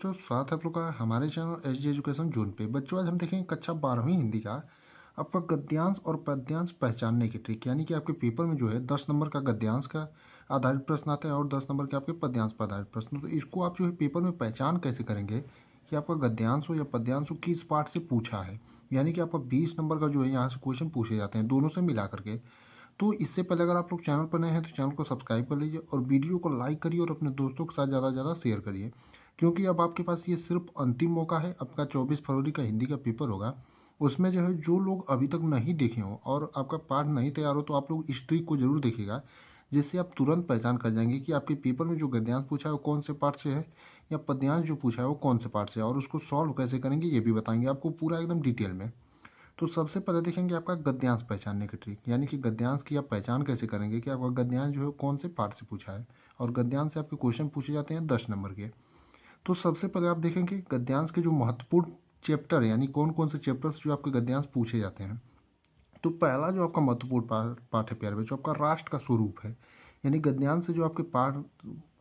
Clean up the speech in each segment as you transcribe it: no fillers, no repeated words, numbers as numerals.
बच्चों, स्वागत है आप लोग का हमारे channel H D education zone पे। बच्चों, आज हम देखेंगे कक्षा 12वीं हिंदी का आपका गद्यांश और पद्यांश पहचानने की ट्रिक। यानी कि आपके पेपर में जो है 10 नंबर का गद्यांश का आधारित प्रश्न आता है और 10 नंबर के आपके पद्यांश पर आधारित प्रश्न। तो इसको आप जो है पेपर में पहचान कैसे करेंगे कि आपका गद्यांश हो या पद्यांश हो किस पार्ट से पूछा है। यानी कि आपका 20 नंबर का जो है यहाँ से क्वेश्चन पूछे जाते हैं दोनों से मिला करके। तो इससे पहले अगर आप लोग चैनल पर नए हैं तो चैनल को सब्सक्राइब कर लीजिए और वीडियो को लाइक करिए और अपने दोस्तों के साथ ज़्यादा से ज़्यादा शेयर करिए, क्योंकि अब आपके पास ये सिर्फ अंतिम मौका है। आपका 24 फरवरी का हिंदी का पेपर होगा, उसमें जो है जो लोग अभी तक नहीं देखे हों और आपका पाठ नहीं तैयार हो तो आप लोग इस ट्रिक को जरूर देखिएगा, जिससे आप तुरंत पहचान कर जाएंगे कि आपके पेपर में जो गद्यांश पूछा है वो कौन से पार्ट से है या पद्यांश जो पूछा है वो कौन से पार्ट से है, और उसको सॉल्व कैसे करेंगे ये भी बताएंगे आपको पूरा एकदम डिटेल में। तो सबसे पहले देखेंगे आपका गद्यांश पहचानने की ट्रिक। यानी कि गद्यांश की आप पहचान कैसे करेंगे कि आपका गद्यांश जो है कौन से पार्ट से पूछा है, और गद्यांश से आपके क्वेश्चन पूछे जाते हैं 10 नंबर के। तो सबसे पहले आप देखेंगे गद्यांश के जो महत्वपूर्ण चैप्टर है, यानी कौन कौन से चैप्टर्स जो आपके गद्यांश पूछे जाते हैं। तो पहला जो आपका महत्वपूर्ण पाठ है प्यारे बच्चों, आपका राष्ट्र का स्वरूप है। यानी गद्यांश से जो आपके पाठ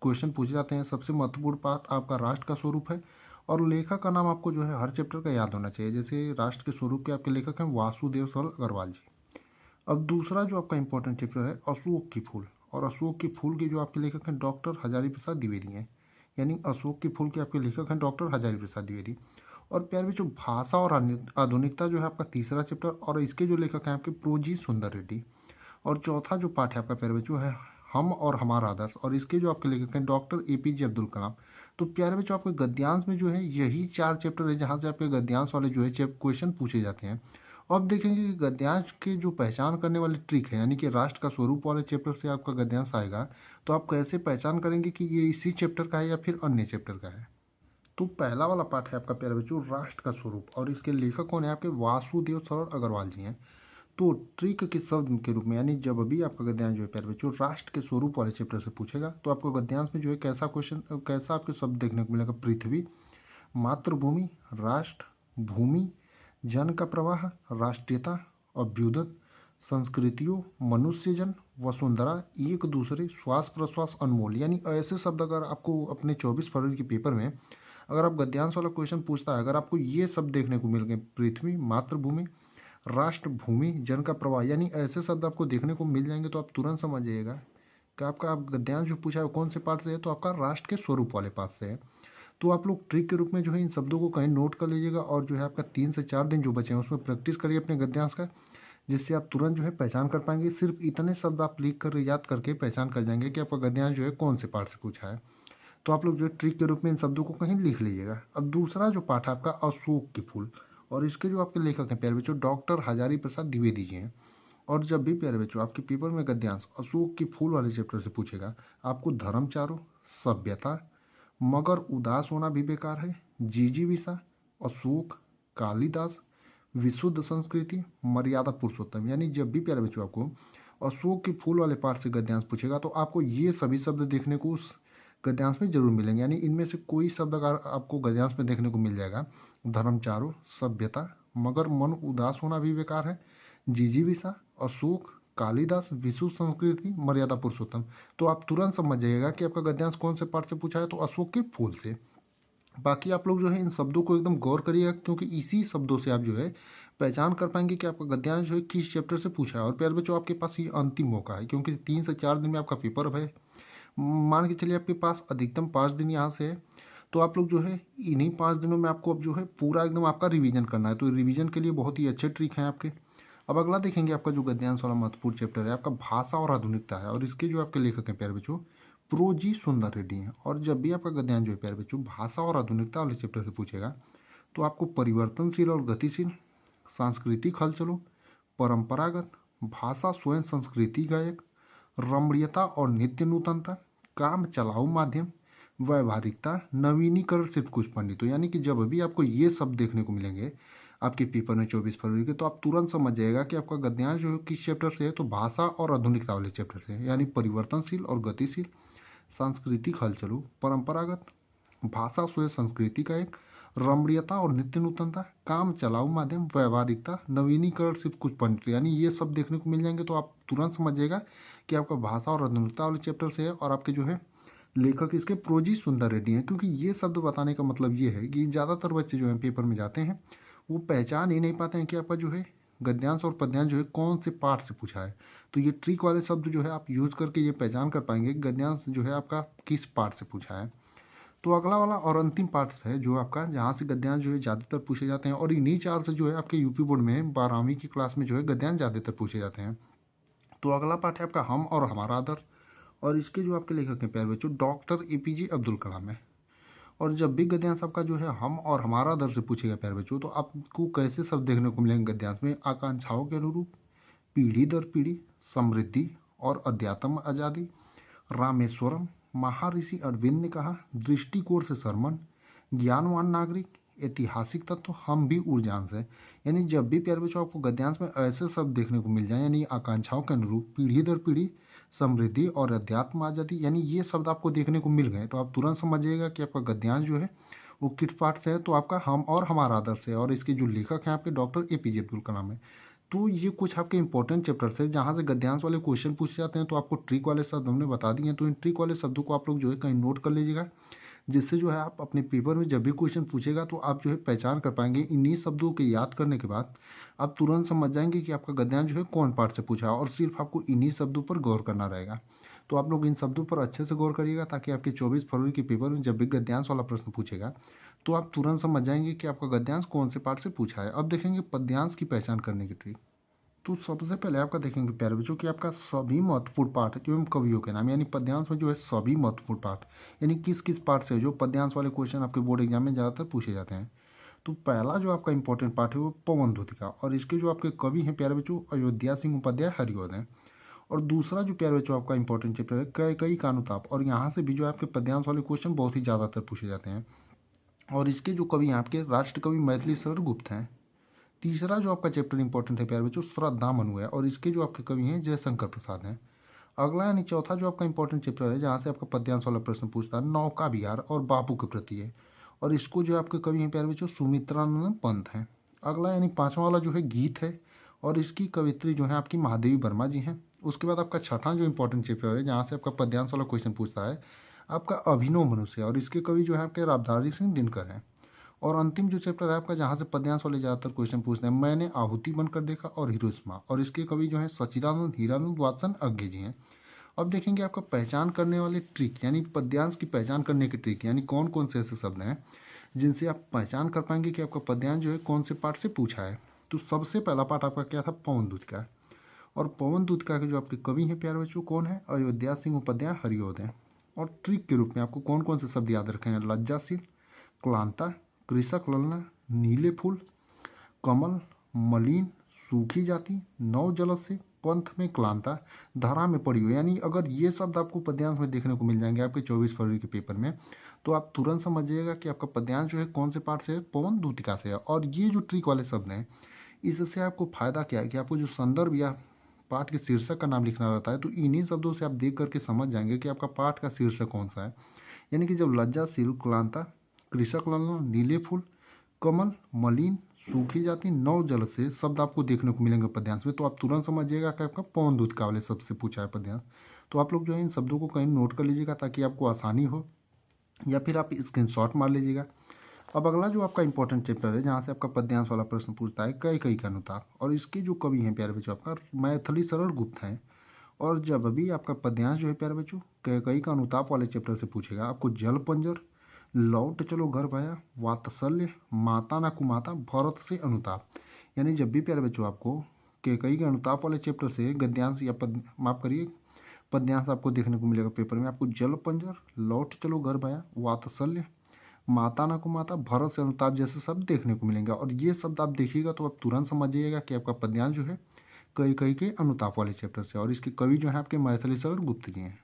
क्वेश्चन पूछे जाते हैं सबसे महत्वपूर्ण पाठ आपका राष्ट्र का स्वरूप है। और लेखक का नाम आपको जो है हर चैप्टर का याद होना चाहिए। जैसे राष्ट्र के स्वरूप के आपके लेखक हैं वासुदेव सरल अग्रवाल जी। अब दूसरा जो आपका इंपॉर्टेंट चैप्टर है अशोक की फूल, और अशोक की फूल के जो आपके लेखक हैं डॉक्टर हजारी प्रसाद द्विवेदी हैं। यानी अशोक के फूल के आपके लेखक हैं डॉक्टर हजारी प्रसाद द्विवेदी। और प्यारे बच्चों, भाषा और आधुनिकता जो है आपका तीसरा चैप्टर, और इसके जो लेखक हैं आपके प्रोजी सुंदर रेड्डी। और चौथा जो पाठ है आपका प्यारे बच्चों है हम और हमारा आदर्श, और इसके जो आपके लेखक हैं डॉक्टर एपीजे अब्दुल कलाम। तो प्यारे बच्चों, आपके गद्यांश में जो है यही 4 चैप्टर है जहाँ से आपके गद्यांश वाले जो है क्वेश्चन पूछे जाते हैं। अब देखेंगे कि गद्यांश के जो पहचान करने वाली ट्रिक है, यानी कि राष्ट्र का स्वरूप वाले चैप्टर से आपका गद्यांश आएगा, तो आप कैसे पहचान करेंगे कि ये इसी चैप्टर का है या फिर अन्य चैप्टर का है। तो पहला वाला पाठ है आपका प्यारे बच्चों राष्ट्र का स्वरूप, और इसके लेखक कौन है आपके वासुदेव सरल अग्रवाल जी हैं। तो ट्रिक के शब्द के रूप में, यानी जब भी आपका गद्यांश जो है प्यारे बच्चों राष्ट्र के स्वरूप वाले चैप्टर से पूछेगा तो आपको गद्यांश में जो है कैसा क्वेश्चन कैसा आपके शब्द देखने को मिलेगा। पृथ्वी, मातृभूमि, राष्ट्र, भूमि, जन का प्रवाह, राष्ट्रीयता, अभ्युदय, संस्कृतियों, मनुष्यजन, वसुंधरा, एक दूसरे, श्वास प्रश्वास, अनमोल। यानी ऐसे शब्द अगर आपको अपने 24 फरवरी के पेपर में अगर आप गद्यांश वाला क्वेश्चन पूछता है, अगर आपको ये शब्द देखने को मिल गए पृथ्वी, मातृभूमि, राष्ट्र, भूमि, जन का प्रवाह, यानी ऐसे शब्द आपको देखने को मिल जाएंगे तो आप तुरंत समझ जाइएगा कि आपका आप गद्यांश जो पूछा है वो कौन से पार्ट से है, तो आपका राष्ट्र के स्वरूप वाले पार्ट से है। तो आप लोग ट्रिक के रूप में जो है इन शब्दों को कहीं नोट कर लीजिएगा, और जो है आपका 3 से 4 दिन जो बचे हैं उसमें प्रैक्टिस करिए अपने गद्यांश का, जिससे आप तुरंत जो है पहचान कर पाएंगे। सिर्फ इतने शब्द आप लिख कर याद करके पहचान कर जाएंगे कि आपका गद्यांश जो है कौन से पार्ट से पूछा है। तो आप लोग जो है ट्रिक के रूप में इन शब्दों को कहीं लिख लीजिएगा। अब दूसरा जो पाठ है आपका अशोक के फूल, और इसके जो आपके लेखक हैं प्यारे बच्चों डॉक्टर हजारी प्रसाद द्विवेदी जी हैं। और जब भी प्यारे बच्चों आपके पेपर में गद्यांश अशोक की फूल वाले चैप्टर से पूछेगा, आपको धर्मचारो, सभ्यता, मगर उदास होना भी बेकार है, जिजीविषा, अशोक, कालिदास, विशुद्ध संस्कृति, मर्यादा पुरुषोत्तम। यानी जब भी प्यारे बच्चों आपको अशोक के फूल वाले पाठ से गद्यांश पूछेगा तो आपको ये सभी शब्द देखने को उस गद्यांश में जरूर मिलेंगे। यानी इनमें से कोई शब्द अगर आपको गद्यांश में देखने को मिल जाएगा, धर्मचारो, सभ्यता, मगर मन उदास होना भी बेकार है, जिजीविषा, अशोक, कालिदास, विश्व संस्कृति, मर्यादा पुरुषोत्तम, तो आप तुरंत समझ जाइएगा कि आपका गद्यांश कौन से पाठ से पूछा है, तो अशोक के फूल से। बाकी आप लोग जो है इन शब्दों को एकदम गौर करिएगा, क्योंकि इसी शब्दों से आप जो है पहचान कर पाएंगे कि आपका गद्यांश जो है किस चैप्टर से पूछा है। और प्यारे बच्चों, आपके पास ये अंतिम मौका है, क्योंकि 3 से 4 दिन में आपका पेपर है। मान के चलिए आपके पास अधिकतम 5 दिन यहाँ से है, तो आप लोग जो है इन्हीं 5 दिनों में आपको अब जो है पूरा एकदम आपका रिवीजन करना है। तो रिवीजन के लिए बहुत ही अच्छे ट्रिक हैं आपके। अब अगला देखेंगे आपका जो गद्यांश वाला महत्वपूर्ण चैप्टर है आपका भाषा और आधुनिकता है, और इसके जो आपके लेखक हैं प्यारे बच्चों प्रोजी सुंदर रेड्डी हैं। और जब भी आपका गद्यांश जो है प्यारे बच्चों भाषा और आधुनिकता वाले चैप्टर से पूछेगा, तो आपको परिवर्तनशील और गतिशील, सांस्कृतिक हलचलों, परंपरागत, भाषा स्वयं संस्कृति का एक, रमणीयता और नित्य नूतनता, काम चलाऊ माध्यम, व्यवहारिकता, नवीनीकरण सिर्फ कुछ पंडितों। यानी कि जब भी आपको ये सब देखने को मिलेंगे आपके पेपर में 24 फरवरी के, तो आप तुरंत समझ जाएगा कि आपका गद्यांश जो है किस चैप्टर से है, तो भाषा और आधुनिकता वाले चैप्टर से है। यानी परिवर्तनशील और गतिशील, सांस्कृतिक हलचलों, परंपरागत, भाषा स्वयं संस्कृति का एक, रमणीयता और नित्य नूतनता, काम चलाऊ माध्यम, व्यवहारिकता, नवीनीकरण सिर्फ कुछ पंडित। यानी ये सब देखने को मिल जाएंगे तो आप तुरंत समझिएगा कि आपका भाषा और आधुनिकता वाले चैप्टर से है, और आपके जो है लेखक इसके प्रोजी सुंदर रेड्डी हैं, क्योंकि ये शब्द बताने का मतलब ये है कि ज़्यादातर बच्चे जो हैं पेपर में जाते हैं वो पहचान ही नहीं पाते हैं कि आपका जो है गद्यांश और पद्यांश जो है कौन से पार्ट से पूछा है। तो ये ट्रिक वाले शब्द जो है आप यूज़ करके ये पहचान कर पाएंगे कि गद्यांश जो है आपका किस पार्ट से पूछा है। तो अगला वाला और अंतिम पार्ट है जो आपका जहाँ से गद्यांश जो है ज़्यादातर पूछे जाते हैं, और इन्हीं चार से जो है आपके यूपी बोर्ड में 12वीं की क्लास में जो है गद्यांश ज़्यादातर पूछे जाते हैं। तो अगला पार्ट है आपका हम और हमारा आदर, और इसके जो आपके लेखक हैं प्यारे बच्चों डॉक्टर एपीजे अब्दुल कलाम है। और जब भी गद्यांश आपका जो है हम और हमारा आदर से पूछेगा प्यारे बच्चों, तो आपको कैसे शब्द देखने को मिलेंगे गद्यांश में? आकांक्षाओं के अनुरूप, पीढ़ी दर पीढ़ी, समृद्धि और अध्यात्म आज़ादी, रामेश्वरम, महर्षि अरविंद ने कहा, दृष्टिकोण से सरमन, ज्ञानवान नागरिक, ऐतिहासिक तत्व, हम भी ऊर्जांश है। यानी जब भी प्यारे बच्चों आपको गद्यांश में ऐसे शब्द देखने को मिल जाए, यानी आकांक्षाओं के अनुरूप, पीढ़ी दर पीढ़ी, समृद्धि और अध्यात्म आजादी, यानी ये शब्द आपको देखने को मिल गए, तो आप तुरंत समझिएगा कि आपका गद्यांश जो है वो किस पाठ से है। तो आपका हम और हमारा आदर से, और इसके जो लेखक हैं आपके डॉक्टर एपीजे अब्दुल कलाम है। तो ये कुछ आपके इंपॉर्टेंट चैप्टर्स है जहाँ से गद्यांश वाले क्वेश्चन पूछे जाते हैं। तो आपको ट्रिक वाले शब्द हमने बता दिए हैं, तो इन ट्रिक वाले शब्दों को आप लोग जो है कहीं नोट कर लीजिएगा, जिससे जो है आप अपने पेपर में जब भी क्वेश्चन पूछेगा तो आप जो है पहचान कर पाएंगे। इन्हीं शब्दों के याद करने के बाद आप तुरंत समझ जाएंगे कि आपका गद्यांश जो है कौन पार्ट से पूछा है, और सिर्फ आपको इन्हीं शब्दों पर गौर करना रहेगा। तो आप लोग इन शब्दों पर अच्छे से गौर करिएगा, ताकि आपके 24 फरवरी के पेपर में जब भी गद्यांश वाला प्रश्न पूछेगा तो आप तुरंत समझ जाएंगे कि आपका गद्यांश कौन से पार्ट से पूछा है। अब देखेंगे पद्यांश की पहचान करने की ट्रिक। तो सबसे पहले आपका देखेंगे प्यारे बच्चों कि आपका सभी महत्वपूर्ण पाठ जो हम कवियों के नाम, यानी पद्यांश में जो है सभी महत्वपूर्ण पाठ, यानी किस किस पाठ से जो पद्यांश वाले क्वेश्चन आपके बोर्ड एग्जाम में ज़्यादातर पूछे जाते हैं। तो पहला जो आपका इंपॉर्टेंट पार्ट है वो पवन दूतिका, और इसके जो आपके कवि हैं प्यारे बच्चों अयोध्या सिंह उपाध्याय हरिओद हैं। और दूसरा जो प्यारे बच्चों आपका इंपॉर्टेंट चैप्टर है कई कानुताप, और यहाँ से भी जो आपके पद्यांश वाले क्वेश्चन बहुत ही ज़्यादातर पूछे जाते हैं। और इसके जो कवि हैं आपके राष्ट्रकवि मैथिली शरण गुप्त हैं। तीसरा जो आपका चैप्टर इंपॉर्टेंट है प्यारे बच्चों श्रद्धा मनु है, और इसके जो आपके कवि हैं जयशंकर प्रसाद हैं। अगला यानी चौथा जो आपका इंपॉर्टेंट चैप्टर है जहाँ से आपका पद्यांश वाला प्रश्न पूछता है नौका विहार और बापू के प्रति है, और इसको जो आपके कवि हैं प्यारे बच्चों सुमित्रानंद पंत हैं। अगला यानी पांचवा वाला जो है गीत है, और इसकी कवित्री जो है आपकी महादेवी वर्मा जी हैं। उसके बाद आपका छठा जो इंपॉर्टेंट चैप्टर है जहाँ से आपका पद्यांश वाला क्वेश्चन पूछता है आपका अभिनव मनुष्य, और इसके कवि जो है आपके राबधारी सिंह दिनकर हैं। और अंतिम जो चैप्टर है आपका जहाँ से पद्यांश वाले ज़्यादातर क्वेश्चन पूछते हैं मैंने आहुति बनकर देखा और हिरोशिमा, और इसके कवि जो हैं सच्चिदानंद हीरानंद वात्सन अज्ञे जी हैं। अब देखेंगे आपका पहचान करने वाले ट्रिक, यानी पद्यांश की पहचान करने की ट्रिक, यानी कौन कौन से ऐसे शब्द हैं जिनसे आप पहचान कर पाएंगे कि आपका पद्यांश जो है कौन से पार्ट से पूछा है। तो सबसे पहला पार्ट आपका क्या था? पवन दूत का। और पवन दूत का के जो आपके कवि हैं प्यारे बच्चों कौन है? अयोध्या सिंह उपाध्याय हरिओद हैं। और ट्रिक के रूप में आपको कौन कौन से शब्द याद रखे हैं? लज्जाशील, क्लांता, कृषक ललना, नीले फूल, कमल, मलिन, सूखी जाति, नव जल से, पंथ में क्लांता, धारा में पड़ी हो। यानी अगर ये शब्द आपको पद्यांश में देखने को मिल जाएंगे आपके 24 फरवरी के पेपर में, तो आप तुरंत समझिएगा कि आपका पद्यांश जो है कौन से पाठ से है? पवन दूतिका से है। और ये जो ट्रिक वाले शब्द हैं इससे आपको फायदा क्या है कि आपको जो संदर्भ या पाठ के शीर्षक का नाम लिखना रहता है, तो इन्हीं शब्दों से आप देख करके समझ जाएंगे कि आपका पाठ का शीर्षक कौन सा है। यानी कि जब लज्जाशील, क्लांता, कृषक ललना, नीले फूल, कमल, मलिन, सूखी जाति, नव जल से शब्द आपको देखने को मिलेंगे पद्यांश में, तो आप तुरंत समझिएगा कि आपका पवन दूत का वाले शब्द से पूछा है पद्यांश। तो आप लोग जो है इन शब्दों को कहीं नोट कर लीजिएगा ताकि आपको आसानी हो, या फिर आप स्क्रीनशॉट मार लीजिएगा। अब अगला जो आपका इंपॉर्टेंट चैप्टर है जहाँ से आपका पद्यांश वाला प्रश्न पूछता है कई कई का अनुताप, और इसके जो कवि हैं प्यारे बच्चों आपका मैथिली शरण गुप्त हैं। और जब भी आपका पद्यांश जो है प्यारे बच्चों कई कई का अनुताप वाले चैप्टर से पूछेगा, आपको जल पंजर, लौट चलो घर भाया, वात्सल्य, माता ना कुमाता, भरत से अनुताप, यानी जब भी प्यारे बच्चों आपको कई के अनुताप वाले चैप्टर से गद्यांश या माफ करिए पद्यांश आपको देखने को मिलेगा पेपर में, आपको जल पंजर, लौट चलो घर भाया, वात्सल्य, माता ना कुमाता, भरत से अनुताप जैसे शब्द देखने को मिलेंगे। और ये शब्द आप देखिएगा तो आप तुरंत समझिएगा कि आपका पद्यांश जो है कई कई के अनुताप वाले चैप्टर से, और इसके कवि जो है आपके मैथिली शरण गुप्त जी हैं।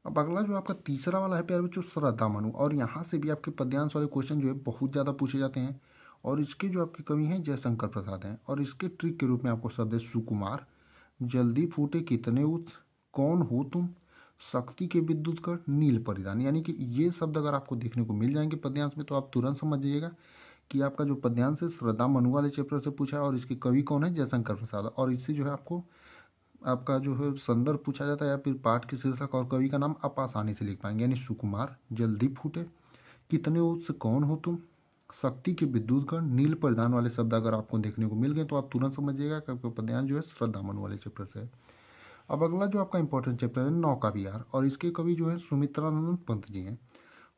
अब अगला जो आपका तीसरा वाला है प्यारे बच्चों श्रद्धा मनु, और यहाँ से भी आपके पद्यांश वाले क्वेश्चन जो है बहुत ज़्यादा पूछे जाते हैं। और इसके जो आपके कवि हैं जयशंकर प्रसाद हैं, और इसके ट्रिक के रूप में आपको शब्द है सुकुमार, जल्दी फूटे कितने उत्स, कौन हो तुम, शक्ति के विद्युत कर, नील परिधान। यानी कि ये शब्द अगर आपको देखने को मिल जाएंगे पद्यांश में, तो आप तुरंत समझ जाइएगा कि आपका जो पद्यांश है श्रद्धा मनु वाले चैप्टर से पूछा है, और इसके कवि कौन है? जयशंकर प्रसाद। और इससे जो है आपको आपका जो है संदर्भ पूछा जाता है या फिर पाठ के शीर्षक और कवि का नाम आप आसानी से लिख पाएंगे, यानी सुकुमार, जल्दी फूटे, कितने उत्स, कौन हो तुम, शक्ति के विद्युत गण, नील परिधान वाले शब्द अगर आपको देखने को मिल गए तो आप तुरंत समझिएगा कि आपका पद्यांश जो है श्रद्धा मनु वाले चैप्टर से है। अब अगला जो आपका इंपॉर्टेंट चैप्टर है नौका विहार, और इसके कवि जो है सुमित्रानंद पंत जी हैं।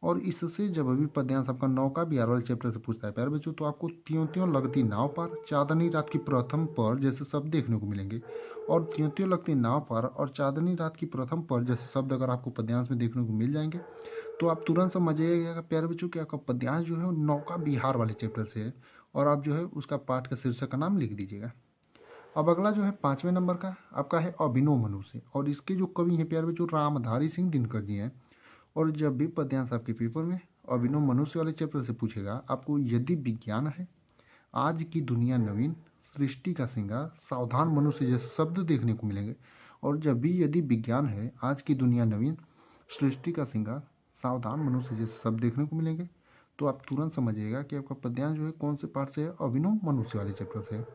और इससे जब अभी पद्यांश आपका नौका विहार वाले चैप्टर से पूछता है प्यारे बच्चों, तो आपको त्यों त्यों लगती नाव पार, चांदनी रात की प्रथम पर जैसे शब्द देखने को मिलेंगे। और त्यों त्यों लगती नाव पार और चांदनी रात की प्रथम पर जैसे शब्द अगर आपको पद्यांश में देखने को मिल जाएंगे तो आप तुरंत समझिएगा प्यारे बच्चों कि आपका पद्यांश जो है वो नौका विहार वाले चैप्टर से है। और आप जो है उसका पाठ का शीर्षक का नाम लिख दीजिएगा। अब अगला जो है 5वें नंबर का आपका है अभिनव मनु से, और इसके जो कवि हैं प्यारे बच्चों रामधारी सिंह दिनकर जी हैं। और जब भी पद्यांश आपके पेपर में अभिनव मनुष्य वाले चैप्टर से पूछेगा आपको, यदि विज्ञान है आज की दुनिया नवीन, सृष्टि का श्रृंगार, सावधान मनुष्य जैसे शब्द देखने को मिलेंगे। और जब भी यदि विज्ञान है आज की दुनिया नवीन, सृष्टि का श्रृंगार, सावधान मनुष्य जैसे शब्द देखने को मिलेंगे तो आप तुरंत समझिएगा कि आपका पद्यांश जो है कौन से पाठ से है, अभिनव मनुष्य वाले चैप्टर से है।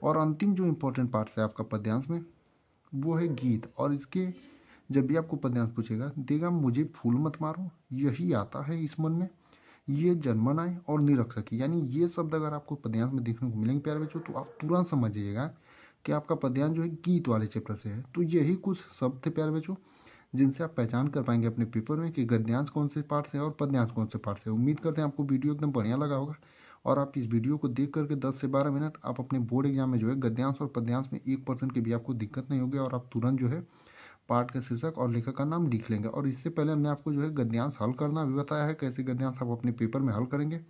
और अंतिम जो इम्पोर्टेंट पार्ट है आपका पद्यांश में वो है गीत, और इसके जब भी आपको पद्यांश पूछेगा देगा, मुझे फूल मत मारो, यही आता है इस मन में, ये जन्मन आए और निरक्षकी, यानी ये शब्द अगर आपको पद्यांश में देखने को मिलेंगे प्यारे बच्चों तो आप तुरंत समझिएगा कि आपका पद्यांश जो है गीत वाले चैप्टर से है। तो यही कुछ शब्द थे प्यारे बच्चों जिनसे आप पहचान कर पाएंगे अपने पेपर में कि गद्यांश कौन से पार्ट से है और पद्यांश कौन से पार्ट से है। उम्मीद करते हैं आपको वीडियो एकदम बढ़िया लगा होगा, और आप इस वीडियो को देख करके 10 से 12 मिनट आप अपने बोर्ड एग्जाम में जो है गद्यांश और पद्यांश में 1% की भी आपको दिक्कत नहीं होगी, और आप तुरंत जो है पाठ का शीर्षक और लेखक का नाम लिख लेंगे। और इससे पहले हमने आपको जो है गद्यांश हल करना भी बताया है, कैसे गद्यांश आप अपने पेपर में हल करेंगे,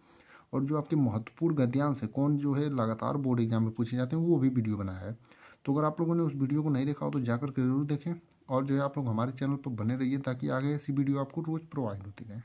और जो आपके महत्वपूर्ण गद्यांश है कौन जो है लगातार बोर्ड एग्जाम में पूछे जाते हैं वो भी वीडियो बनाया है। तो अगर आप लोगों ने उस वीडियो को नहीं देखा हो तो जाकर के जरूर देखें, और जो है आप लोग हमारे चैनल पर बने रहिए ताकि आगे ऐसी वीडियो आपको रोज़ प्रोवाइड होती रहे।